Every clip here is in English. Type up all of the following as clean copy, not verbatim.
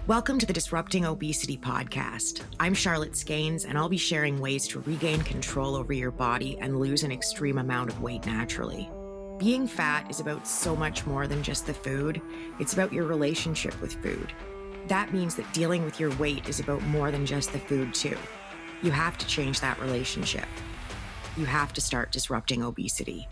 Welcome to the Disrupting Obesity podcast. I'm Charlotte Skanes, and I'll be sharing ways to regain control over your body and lose an extreme amount of weight naturally. Being fat is about so much more than just the food. It's about your relationship with food. That means that dealing with your weight is about more than just the food, too. You have to change that relationship. You have to start disrupting obesity.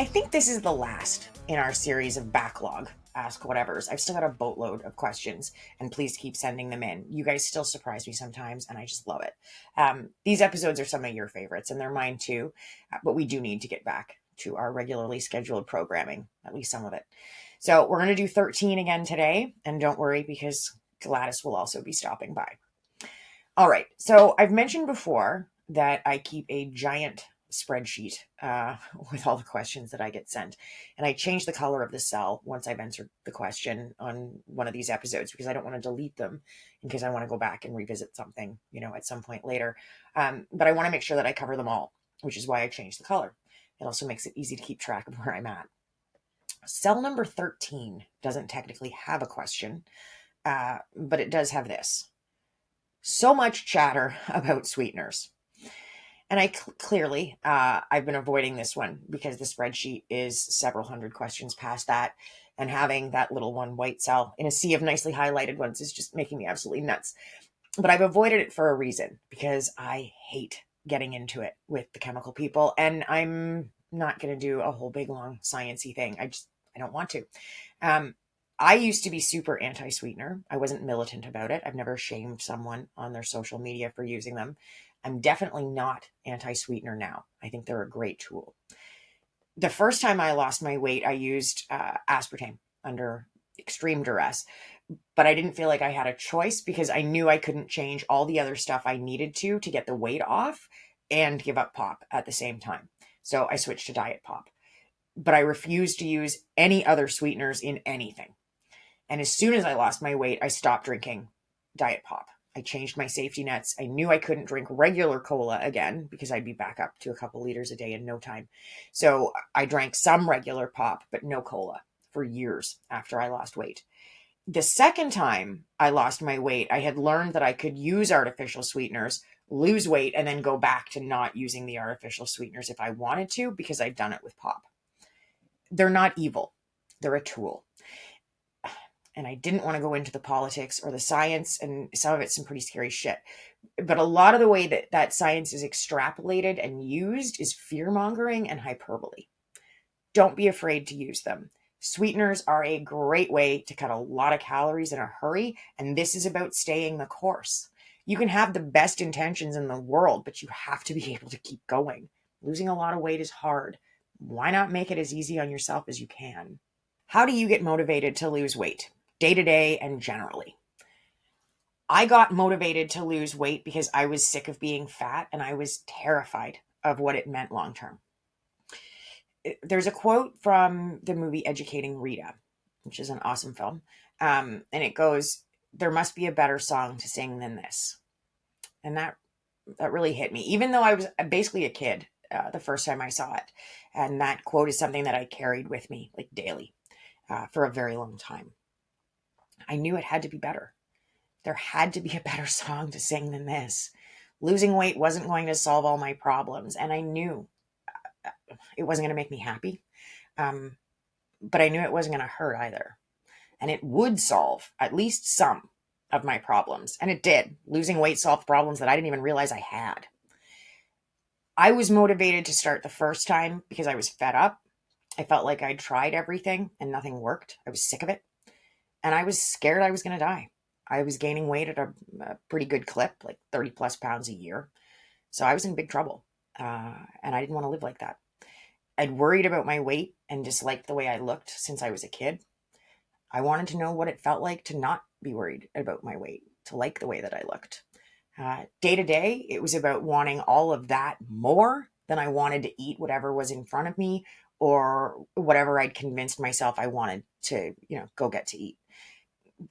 I think this is the last in our series of backlog Ask Whatevers. I've still got a boatload of questions, and please keep sending them in. You guys still surprise me sometimes, and I just love it. These episodes are some of your favorites, and they're mine too, but we do need to get back to our regularly scheduled programming, at least some of it. So we're going to do 13 again today, and don't worry because Gladys will also be stopping by. All right, so I've mentioned before that I keep a giant spreadsheet with all the questions that I get sent. And I change the color of the cell once I've answered the question on one of these episodes because I don't want to delete them in case I want to go back and revisit something, at some point later. But I want to make sure that I cover them all, which is why I changed the color. It also makes it easy to keep track of where I'm at. Cell number 13 doesn't technically have a question, but it does have this. So much chatter about sweeteners. And I clearly, I've been avoiding this one because the spreadsheet is several hundred questions past that. And having that little one white cell in a sea of nicely highlighted ones is just making me absolutely nuts. But I've avoided it for a reason because I hate getting into it with the chemical people. And I'm not going to do a whole big long sciencey thing. I don't want to. I used to be super anti-sweetener. I wasn't militant about it. I've never shamed someone on their social media for using them. I'm definitely not anti-sweetener now. I think they're a great tool. The first time I lost my weight, I used aspartame under extreme duress, but I didn't feel like I had a choice because I knew I couldn't change all the other stuff I needed to get the weight off and give up pop at the same time. So I switched to diet pop, but I refused to use any other sweeteners in anything. And as soon as I lost my weight, I stopped drinking diet pop. I changed my safety nets. I knew I couldn't drink regular cola again because I'd be back up to a couple liters a day in no time. So I drank some regular pop, but no cola for years after I lost weight. The second time I lost my weight, I had learned that I could use artificial sweeteners, lose weight, and then go back to not using the artificial sweeteners if I wanted to because I'd done it with pop. They're not evil. They're a tool. And I didn't want to go into the politics or the science, and some of it's some pretty scary shit. But a lot of the way that science is extrapolated and used is fear-mongering and hyperbole. Don't be afraid to use them. Sweeteners are a great way to cut a lot of calories in a hurry, and this is about staying the course. You can have the best intentions in the world, but you have to be able to keep going. Losing a lot of weight is hard. Why not make it as easy on yourself as you can? How do you get motivated to lose weight? Day to day and generally. I got motivated to lose weight because I was sick of being fat and I was terrified of what it meant long term. There's a quote from the movie Educating Rita, which is an awesome film. And it goes, "There must be a better song to sing than this." And that really hit me, even though I was basically a kid the first time I saw it. And that quote is something that I carried with me like daily for a very long time. I knew it had to be better. There had to be a better song to sing than this. Losing weight wasn't going to solve all my problems, and I knew it wasn't going to make me happy, but I knew it wasn't going to hurt either. And it would solve at least some of my problems, and it did. Losing weight solved problems that I didn't even realize I had. I was motivated to start the first time because I was fed up. I felt like I'd tried everything and nothing worked. I was sick of it. And I was scared I was going to die. I was gaining weight at a pretty good clip, like 30 plus pounds a year. So I was in big trouble. And I didn't want to live like that. I'd worried about my weight and disliked the way I looked since I was a kid. I wanted to know what it felt like to not be worried about my weight, to like the way that I looked. Day to day, it was about wanting all of that more than I wanted to eat whatever was in front of me or whatever I'd convinced myself I wanted to, go get to eat.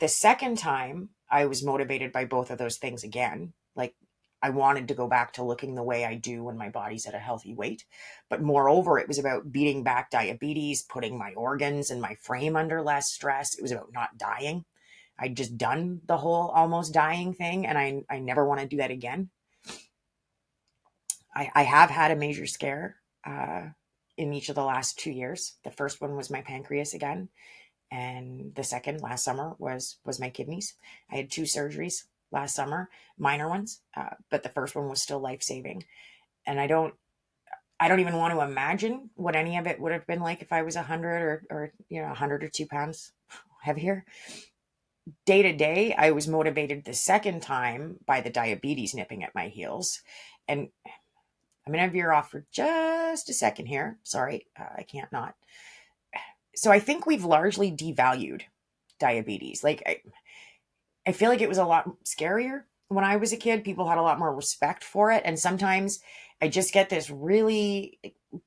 The second time I was motivated by both of those things again, like I wanted to go back to looking the way I do when my body's at a healthy weight. But moreover, it was about beating back diabetes, putting my organs and my frame under less stress. It was about not dying. I'd just done the whole almost dying thing, and I never want to do that again. I have had a major scare in each of the last 2 years. The first one was my pancreas again, and the second last summer was my kidneys. I had 2 surgeries last summer, minor ones, but the first one was still life saving. And I don't even want to imagine what any of it would have been like if I was 100 or 100 or 2 pounds heavier. Day to day, I was motivated the second time by the diabetes nipping at my heels. And I'm going to veer off for just a second here. Sorry, I can't not. So I think we've largely devalued diabetes. Like, I feel like it was a lot scarier when I was a kid. People had a lot more respect for it. And sometimes I just get this really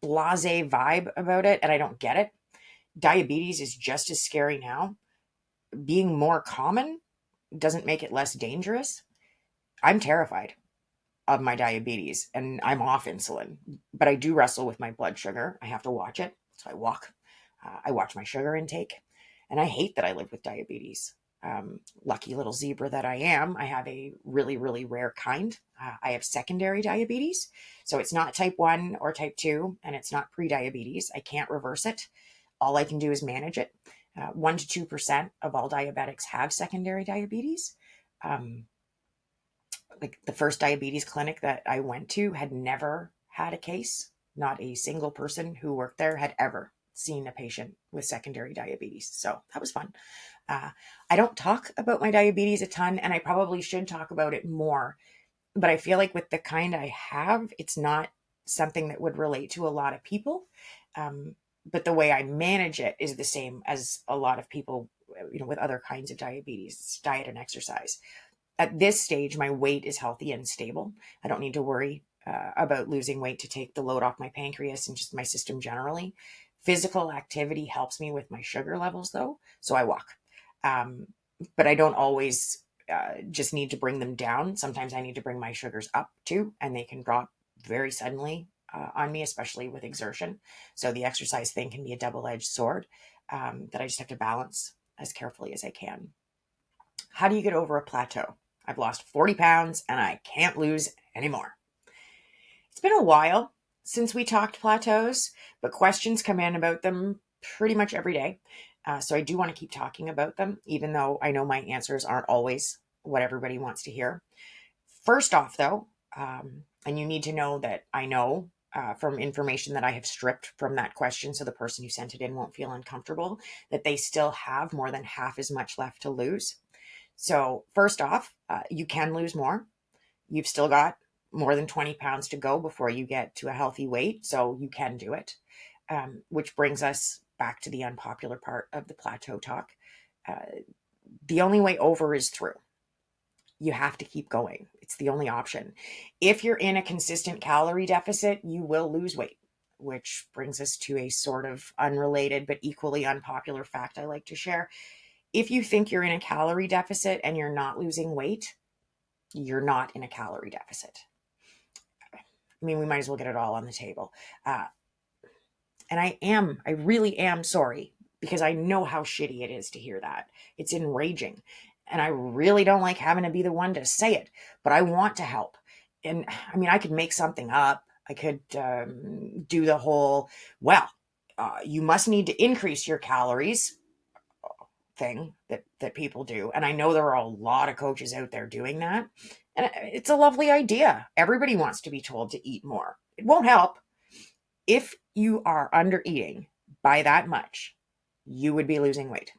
blasé vibe about it, and I don't get it. Diabetes is just as scary now. Being more common doesn't make it less dangerous. I'm terrified of my diabetes and I'm off insulin, but I do wrestle with my blood sugar. I have to watch it. So I walk. I watch my sugar intake, and I hate that I live with diabetes. Lucky little zebra that I am, I have a really, really rare kind. I have secondary diabetes. So it's not type 1 or type 2, and it's not pre-diabetes. I can't reverse it. All I can do is manage it. 1 to 2% of all diabetics have secondary diabetes. Like the first diabetes clinic that I went to had never had a case. Not a single person who worked there had ever seen a patient with secondary diabetes. So that was fun. I don't talk about my diabetes a ton, and I probably should talk about it more. But I feel like with the kind I have, it's not something that would relate to a lot of people. But the way I manage it is the same as a lot of people, with other kinds of diabetes. It's diet and exercise. At this stage, my weight is healthy and stable. I don't need to worry about losing weight to take the load off my pancreas and just my system generally. Physical activity helps me with my sugar levels, though, so I walk. But I don't always just need to bring them down. Sometimes I need to bring my sugars up too, and they can drop very suddenly on me, especially with exertion. So the exercise thing can be a double-edged sword that I just have to balance as carefully as I can. How do you get over a plateau? I've lost 40 pounds and I can't lose anymore. It's been a while since we talked plateaus, but questions come in about them pretty much every day. So I do want to keep talking about them, even though I know my answers aren't always what everybody wants to hear. First off, though, and you need to know that I know from information that I have stripped from that question, so the person who sent it in won't feel uncomfortable, that they still have more than half as much left to lose. So first off, you can lose more. You've still got more than 20 pounds to go before you get to a healthy weight. So you can do it, which brings us back to the unpopular part of the plateau talk. The only way over is through. You have to keep going. It's the only option. If you're in a consistent calorie deficit, you will lose weight, which brings us to a sort of unrelated but equally unpopular fact I like to share. If you think you're in a calorie deficit and you're not losing weight, you're not in a calorie deficit. I mean, we might as well get it all on the table. And I really am sorry, because I know how shitty it is to hear that. It's enraging. And I really don't like having to be the one to say it, but I want to help. And I mean, I could make something up. I could do the whole, you must need to increase your calories thing that people do. And I know there are a lot of coaches out there doing that. And it's a lovely idea. Everybody wants to be told to eat more. It won't help. If you are under eating by that much, you would be losing weight.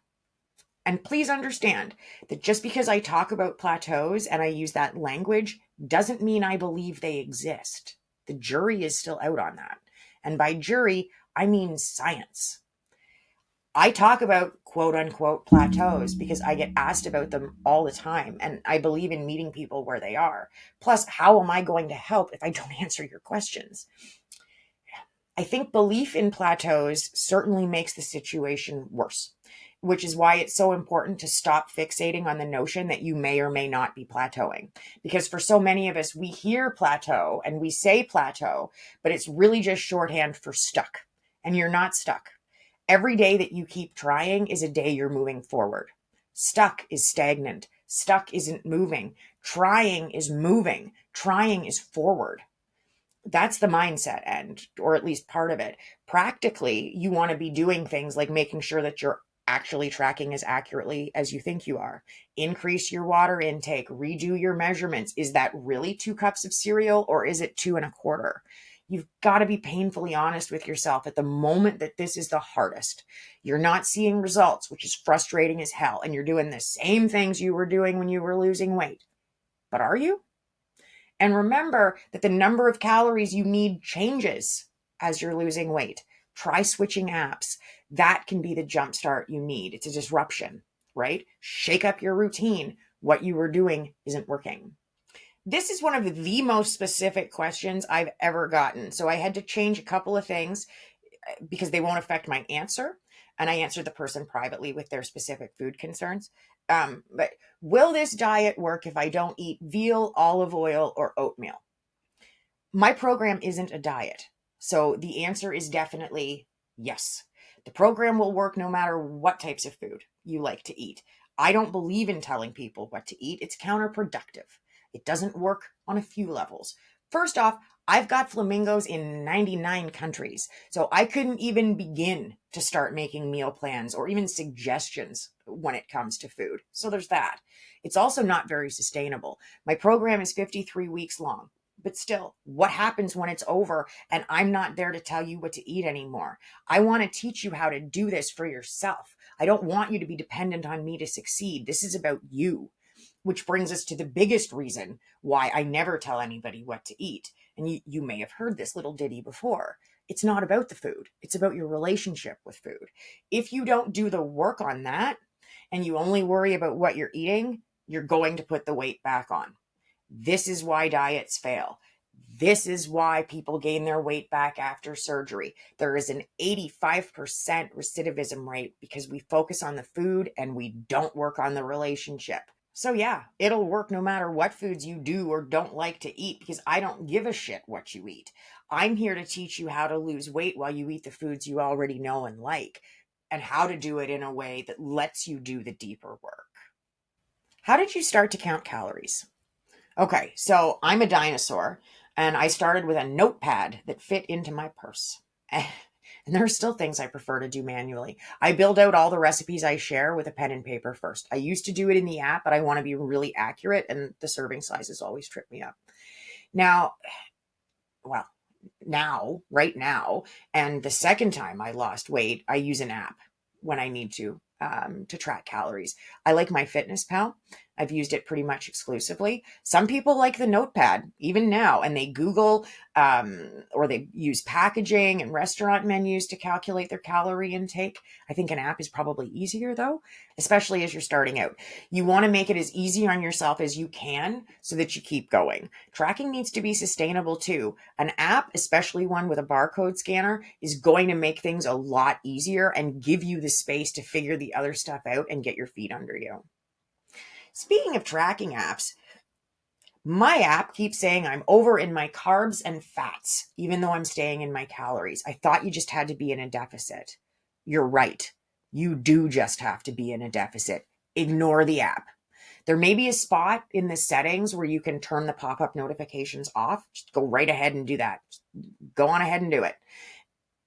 And please understand that just because I talk about plateaus and I use that language doesn't mean I believe they exist. The jury is still out on that. And by jury, I mean science. I talk about quote unquote plateaus because I get asked about them all the time, and I believe in meeting people where they are. Plus, how am I going to help if I don't answer your questions? I think belief in plateaus certainly makes the situation worse. which is why it's so important to stop fixating on the notion that you may or may not be plateauing. Because for so many of us, we hear plateau and we say plateau, but it's really just shorthand for stuck. And you're not stuck. Every day that you keep trying is a day you're moving forward. Stuck is stagnant. Stuck isn't moving. Trying is moving. Trying is forward. That's the mindset end, or at least part of it. Practically, you want to be doing things like making sure that you're actually tracking as accurately as you think you are. Increase your water intake, redo your measurements. Is that really 2 cups of cereal or is it 2 1/4? You've got to be painfully honest with yourself at the moment that this is the hardest. You're not seeing results, which is frustrating as hell, and you're doing the same things you were doing when you were losing weight. But are you? And remember that the number of calories you need changes as you're losing weight. Try switching apps. That can be the jumpstart you need. It's a disruption, right? Shake up your routine. What you were doing isn't working. This is one of the most specific questions I've ever gotten. So I had to change a couple of things because they won't affect my answer. And I answered the person privately with their specific food concerns. But will this diet work if I don't eat veal, olive oil, or oatmeal? My program isn't a diet. So the answer is definitely yes. The program will work no matter what types of food you like to eat. I don't believe in telling people what to eat. It's counterproductive. It doesn't work on a few levels. First off, I've got flamingos in 99 countries, so I couldn't even begin to start making meal plans or even suggestions when it comes to food. So there's that. It's also not very sustainable. My program is 53 weeks long. But still, what happens when it's over and I'm not there to tell you what to eat anymore? I want to teach you how to do this for yourself. I don't want you to be dependent on me to succeed. This is about you, which brings us to the biggest reason why I never tell anybody what to eat. And you may have heard this little ditty before. It's not about the food. It's about your relationship with food. If you don't do the work on that and you only worry about what you're eating, you're going to put the weight back on. This is why diets fail. This is why people gain their weight back after surgery. There is an 85% recidivism rate because we focus on the food and we don't work on the relationship. So yeah, it'll work no matter what foods you do or don't like to eat because I don't give a shit what you eat. I'm here to teach you how to lose weight while you eat the foods you already know and like, and how to do it in a way that lets you do the deeper work. How did you start to count calories? Okay, so I'm a dinosaur, and I started with a notepad that fit into my purse. And there are still things I prefer to do manually. I build out all the recipes I share with a pen and paper first. I used to do it in the app, but I want to be really accurate, and the serving sizes always trip me up. Now, well, right now, and the second time I lost weight, I use an app when I need to track calories. I like MyFitnessPal. I've used it pretty much exclusively. Some people like the notepad, even now, and they Google or they use packaging and restaurant menus to calculate their calorie intake. I think an app is probably easier though, especially as you're starting out. You want to make it as easy on yourself as you can so that you keep going. Tracking needs to be sustainable too. An app, especially one with a barcode scanner, is going to make things a lot easier and give you the space to figure the other stuff out and get your feet under you. Speaking of tracking apps, my app keeps saying I'm over in my carbs and fats, even though I'm staying in my calories. I thought you just had to be in a deficit. You're right. You do just have to be in a deficit. Ignore the app. There may be a spot in the settings where you can turn the pop-up notifications off. Just go right ahead and do that. Just go on ahead and do it.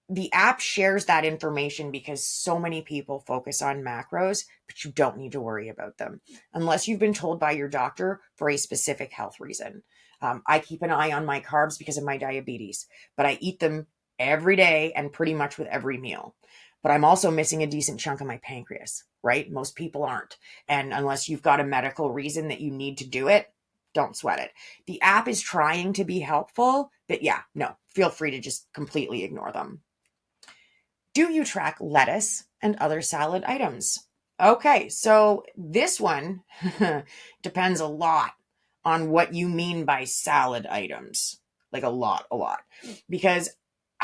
The app shares that information because so many people focus on macros, but you don't need to worry about them unless you've been told by your doctor for a specific health reason. I keep an eye on my carbs because of my diabetes, but I eat them every day and pretty much with every meal. But I'm also missing a decent chunk of my pancreas, right? Most people aren't. And unless you've got a medical reason that you need to do it, don't sweat it. The app is trying to be helpful, but yeah, no, feel free to just completely ignore them. Do you track lettuce and other salad items? Okay, so this one depends a lot on what you mean by salad items. Like a lot. Because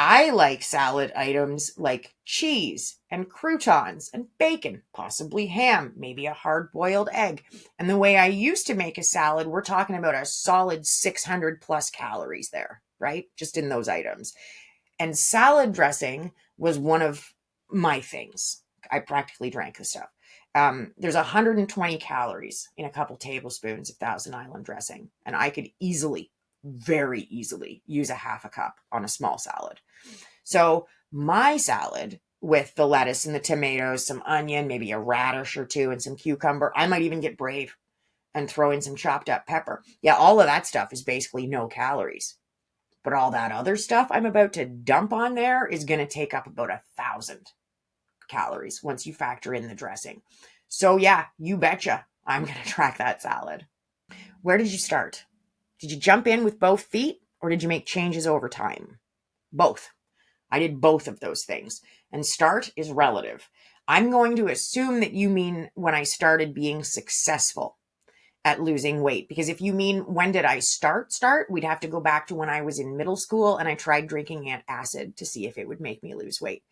I like salad items like cheese and croutons and bacon, possibly ham, maybe a hard boiled egg. And the way I used to make a salad, we're talking about a solid 600 plus calories there, right? Just in those items. And salad dressing was one of my things. I practically drank the stuff. There's 120 calories in a couple tablespoons of Thousand Island dressing, and I could easily, very easily, use a half a cup on a small salad. So my salad with the lettuce and the tomatoes, some onion, maybe a radish or two, and some cucumber. I might even get brave and throw in some chopped up pepper. Yeah, all of that stuff is basically no calories. But all that other stuff I'm about to dump on there is going to take up about 1,000 calories once you factor in the dressing. So yeah, you betcha I'm going to track that salad. Where did you start? Did you jump in with both feet or did you make changes over time? Both. I did both of those things. And start is relative. I'm going to assume that you mean when I started being successful at losing weight. Because if you mean when did I start, we'd have to go back to when I was in middle school and I tried drinking antacid to see if it would make me lose weight.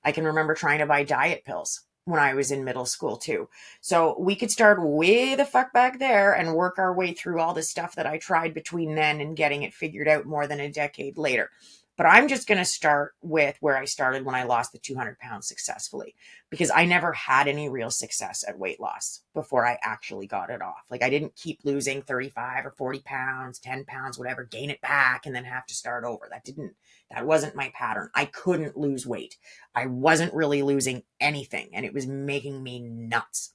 I can remember trying to buy diet pills when I was in middle school too. So we could start way the fuck back there and work our way through all the stuff that I tried between then and getting it figured out more than a decade later. But I'm just going to start with where I started when I lost the 200 pounds successfully, because I never had any real success at weight loss before I actually got it off. Like I didn't keep losing 35 or 40 pounds, 10 pounds, whatever, gain it back and then have to start over. That wasn't my pattern. I couldn't lose weight. I wasn't really losing anything and it was making me nuts.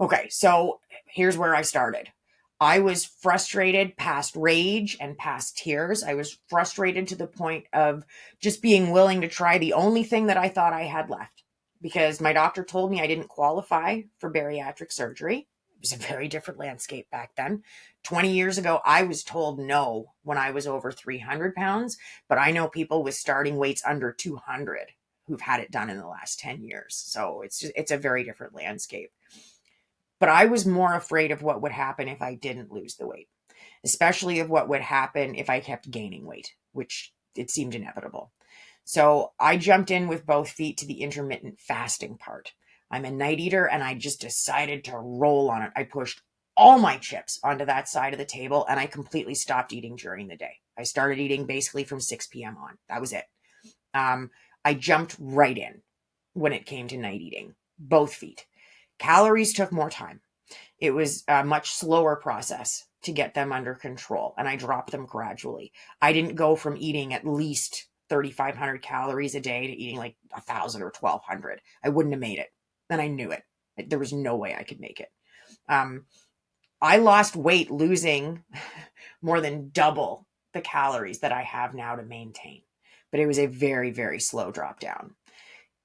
Okay, so here's where I started. I was frustrated past rage and past tears. I was frustrated to the point of just being willing to try the only thing that I thought I had left, because my doctor told me I didn't qualify for bariatric surgery. It was a very different landscape back then. 20 years ago, I was told no when I was over 300 pounds, but I know people with starting weights under 200 who've had it done in the last 10 years. So it's a very different landscape. But I was more afraid of what would happen if I didn't lose the weight, especially of what would happen if I kept gaining weight, which it seemed inevitable. So I jumped in with both feet to the intermittent fasting part. I'm a night eater and I just decided to roll on it. I pushed all my chips onto that side of the table and I completely stopped eating during the day. I started eating basically from 6 p.m. on. That was it. I jumped right in when it came to night eating, both feet. Calories took more time. It was a much slower process to get them under control, and I dropped them gradually. I didn't go from eating at least 3,500 calories a day to eating like 1,000 or 1,200. I wouldn't have made it, and I knew it. There was no way I could make it. I lost weight losing more than double the calories that I have now to maintain, but it was a very, very slow drop down.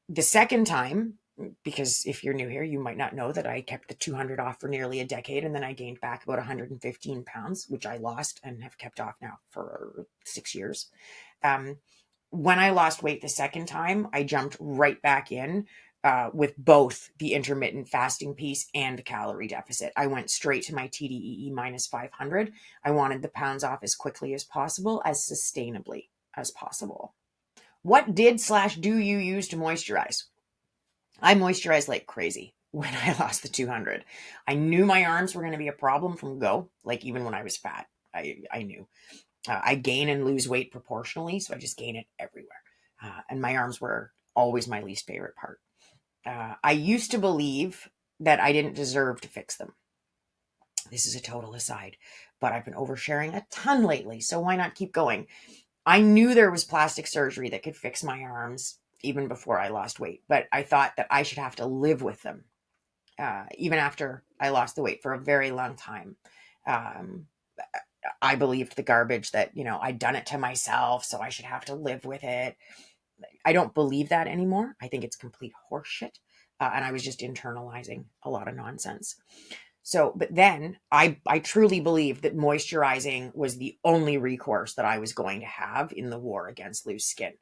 The second time, because if you're new here, you might not know that I kept the 200 off for nearly a decade and then I gained back about 115 pounds, which I lost and have kept off now for 6 years. When I lost weight the second time, I jumped right back in with both the intermittent fasting piece and the calorie deficit. I went straight to my TDEE minus 500. I wanted the pounds off as quickly as possible, as sustainably as possible. What did/do you use to moisturize? I moisturized like crazy when I lost the 200. I knew my arms were going to be a problem from go, like even when I was fat. I knew. I gain and lose weight proportionally, so I just gain it everywhere. And my arms were always my least favorite part. I used to believe that I didn't deserve to fix them. This is a total aside, but I've been oversharing a ton lately, so why not keep going? I knew there was plastic surgery that could fix my arms even before I lost weight, but I thought that I should have to live with them even after I lost the weight for a very long time. I believed the garbage that, I'd done it to myself, so I should have to live with it. I don't believe that anymore. I think it's complete horseshit. And I was just internalizing a lot of nonsense. So, but then I truly believed that moisturizing was the only recourse that I was going to have in the war against loose skin.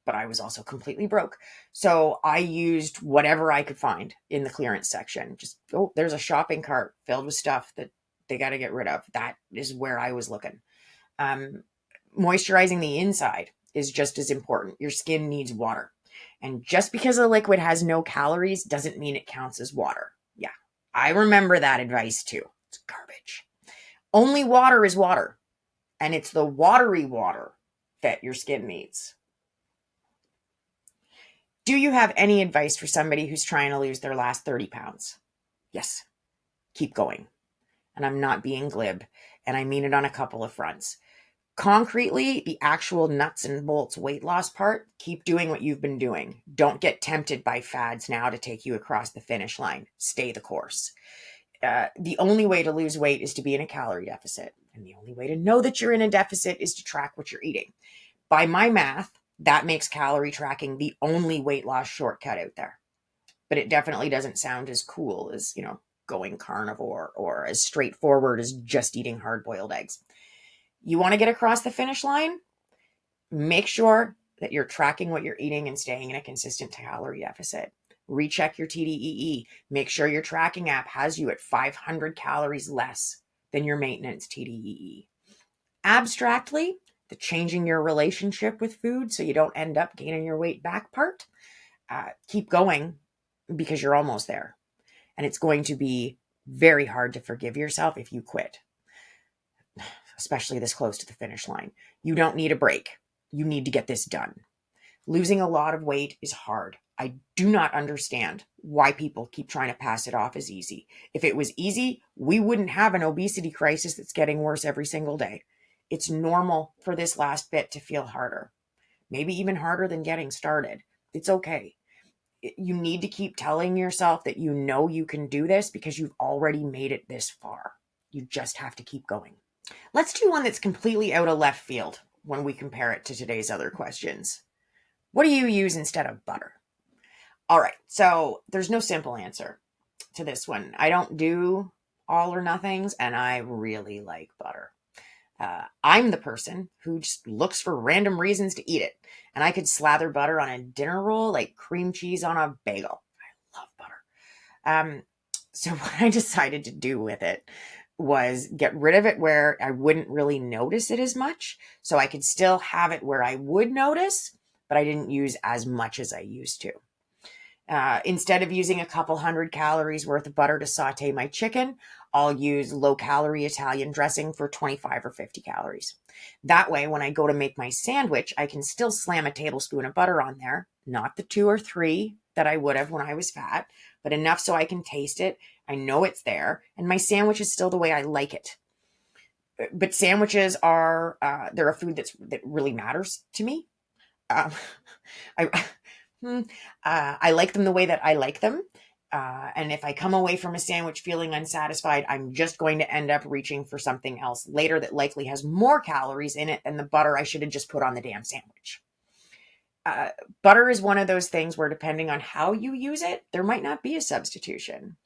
But I was also completely broke. So I used whatever I could find in the clearance section. Just, there's a shopping cart filled with stuff that they got to get rid of. That is where I was looking. Moisturizing the inside is just as important. Your skin needs water. And just because a liquid has no calories doesn't mean it counts as water. Yeah, I remember that advice too. It's garbage. Only water is water. And it's the watery water that your skin needs. Do you have any advice for somebody who's trying to lose their last 30 pounds? Yes. Keep going. And I'm not being glib. And I mean it on a couple of fronts. Concretely, the actual nuts and bolts weight loss part, keep doing what you've been doing. Don't get tempted by fads now to take you across the finish line. Stay the course. The only way to lose weight is to be in a calorie deficit. And the only way to know that you're in a deficit is to track what you're eating. By my math, that makes calorie tracking the only weight loss shortcut out there. But it definitely doesn't sound as cool as, going carnivore or as straightforward as just eating hard-boiled eggs. You want to get across the finish line? Make sure that you're tracking what you're eating and staying in a consistent calorie deficit. Recheck your TDEE. Make sure your tracking app has you at 500 calories less than your maintenance TDEE. Abstractly, the changing your relationship with food so you don't end up gaining your weight back part, keep going because you're almost there. And it's going to be very hard to forgive yourself if you quit, especially this close to the finish line. You don't need a break. You need to get this done. Losing a lot of weight is hard. I do not understand why people keep trying to pass it off as easy. If it was easy, we wouldn't have an obesity crisis that's getting worse every single day. It's normal for this last bit to feel harder, maybe even harder than getting started. It's okay. You need to keep telling yourself that you know you can do this because you've already made it this far. You just have to keep going. Let's do one that's completely out of left field when we compare it to today's other questions. What do you use instead of butter? All right, so there's no simple answer to this one. I don't do all or nothings, and I really like butter. I'm the person who just looks for random reasons to eat it. And I could slather butter on a dinner roll like cream cheese on a bagel. I love butter. So what I decided to do with it was get rid of it where I wouldn't really notice it as much. So I could still have it where I would notice, but I didn't use as much as I used to. Instead of using a couple hundred calories worth of butter to saute my chicken, I'll use low-calorie Italian dressing for 25 or 50 calories. That way, when I go to make my sandwich, I can still slam a tablespoon of butter on there, not the 2 or 3 that I would have when I was fat, but enough so I can taste it. I know it's there, and my sandwich is still the way I like it. But sandwiches are, they're a food that really matters to me. I like them the way that I like them. And if I come away from a sandwich feeling unsatisfied, I'm just going to end up reaching for something else later that likely has more calories in it than the butter I should have just put on the damn sandwich. Butter is one of those things where depending on how you use it, there might not be a substitution.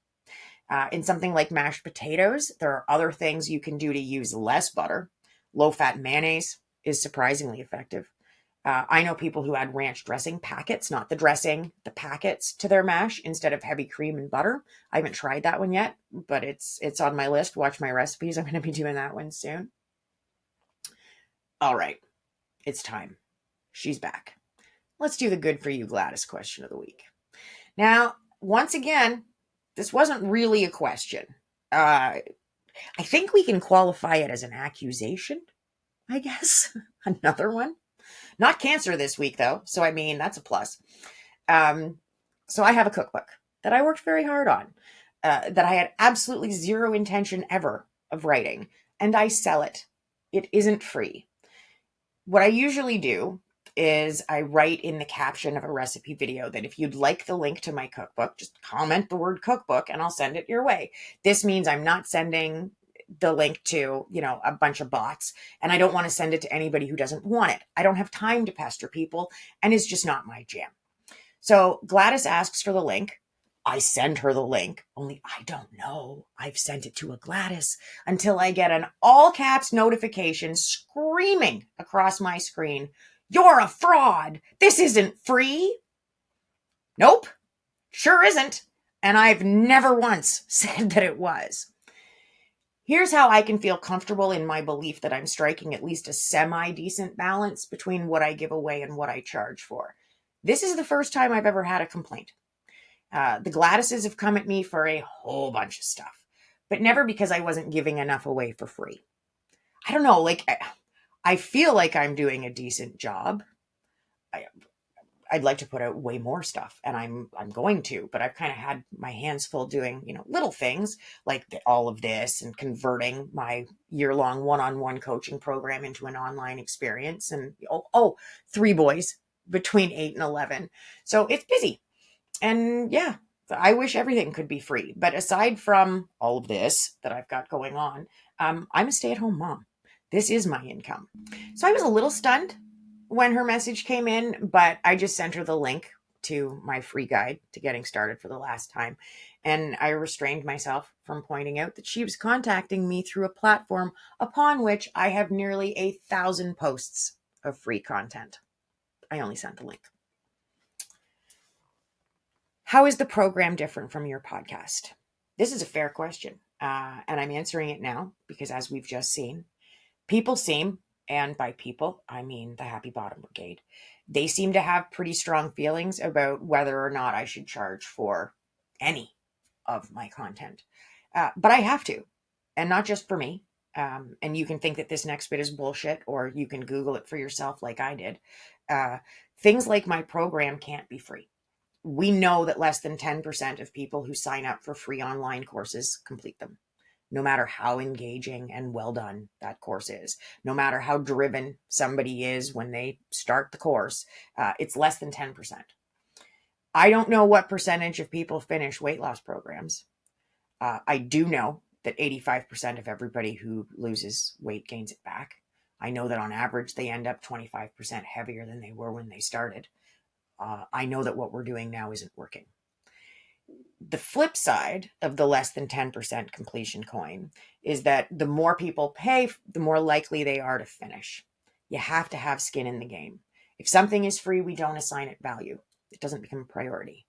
In something like mashed potatoes, there are other things you can do to use less butter. Low-fat mayonnaise is surprisingly effective. I know people who add ranch dressing packets, not the dressing, the packets to their mash instead of heavy cream and butter. I haven't tried that one yet, but it's on my list. Watch my recipes. I'm going to be doing that one soon. All right, it's time. She's back. Let's do the good for you Gladys question of the week. Now, once again, this wasn't really a question. I think we can qualify it as an accusation, I guess. Another one. Not cancer this week, though. So, I mean, that's a plus. So I have a cookbook that I worked very hard on, that I had absolutely zero intention ever of writing, and I sell it. It isn't free. What I usually do is I write in the caption of a recipe video that if you'd like the link to my cookbook, just comment the word cookbook and I'll send it your way. This means I'm not sending the link to, a bunch of bots, and I don't want to send it to anybody who doesn't want it. I don't have time to pester people, and it's just not my jam. So Gladys asks for the link. I send her the link, only I don't know I've sent it to a Gladys until I get an all caps notification screaming across my screen, "You're a fraud. This isn't free." Nope, sure isn't. And I've never once said that it was. Here's how I can feel comfortable in my belief that I'm striking at least a semi-decent balance between what I give away and what I charge for. This is the first time I've ever had a complaint. The Gladyses have come at me for a whole bunch of stuff, but never because I wasn't giving enough away for free. I don't know, like, I feel like I'm doing a decent job. I'd like to put out way more stuff, and I'm going to, but I've kind of had my hands full doing, little things like all of this and converting my year-long one-on-one coaching program into an online experience. And three boys between 8 and 11. So it's busy. And yeah, I wish everything could be free. But aside from all of this that I've got going on, I'm a stay-at-home mom. This is my income. So I was a little stunned when her message came in, but I just sent her the link to my free guide to getting started for the last time. And I restrained myself from pointing out that she was contacting me through a platform upon which I have nearly 1,000 posts of free content. I only sent the link. How is the program different from your podcast? This is a fair question, and I'm answering it now because, as we've just seen, people seem, and by people, I mean the Happy Bottom Brigade, they seem to have pretty strong feelings about whether or not I should charge for any of my content. But I have to, and not just for me. And you can think that this next bit is bullshit, or you can Google it for yourself like I did. Things like my program can't be free. We know that less than 10% of people who sign up for free online courses complete them. No matter how engaging and well done that course is, no matter how driven somebody is when they start the course, it's less than 10%. I don't know what percentage of people finish weight loss programs. I do know that 85% of everybody who loses weight gains it back. I know that on average, they end up 25% heavier than they were when they started. I know that what we're doing now isn't working. The flip side of the less than 10% completion coin is that the more people pay, the more likely they are to finish. You have to have skin in the game. If something is free, we don't assign it value. It doesn't become a priority.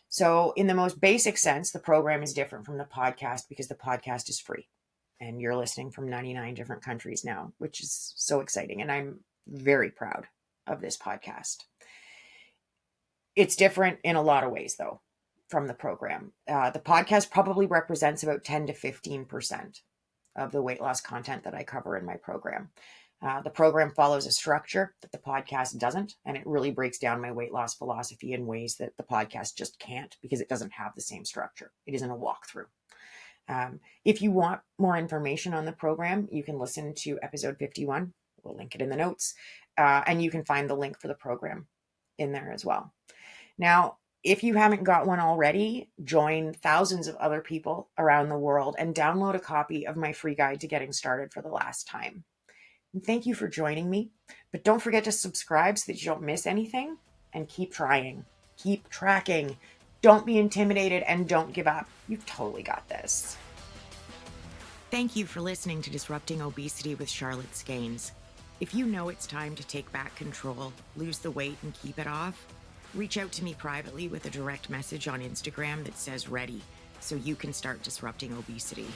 So in the most basic sense, the program is different from the podcast because the podcast is free. And you're listening from 99 different countries now, which is so exciting. And I'm very proud of this podcast. It's different in a lot of ways, though, from the program. The podcast probably represents about 10 to 15% of the weight loss content that I cover in my program. The program follows a structure that the podcast doesn't, and it really breaks down my weight loss philosophy in ways that the podcast just can't because it doesn't have the same structure. It isn't a walkthrough. If you want more information on the program, you can listen to episode 51. We'll link it in the notes, and you can find the link for the program in there as well. Now, if you haven't got one already, join thousands of other people around the world and download a copy of my free guide to getting started for the last time. And thank you for joining me, but don't forget to subscribe so that you don't miss anything, and keep trying, keep tracking. Don't be intimidated and don't give up. You've totally got this. Thank you for listening to Disrupting Obesity with Charlotte Skanes. If you know it's time to take back control, lose the weight, and keep it off, reach out to me privately with a direct message on Instagram that says ready, so you can start disrupting obesity.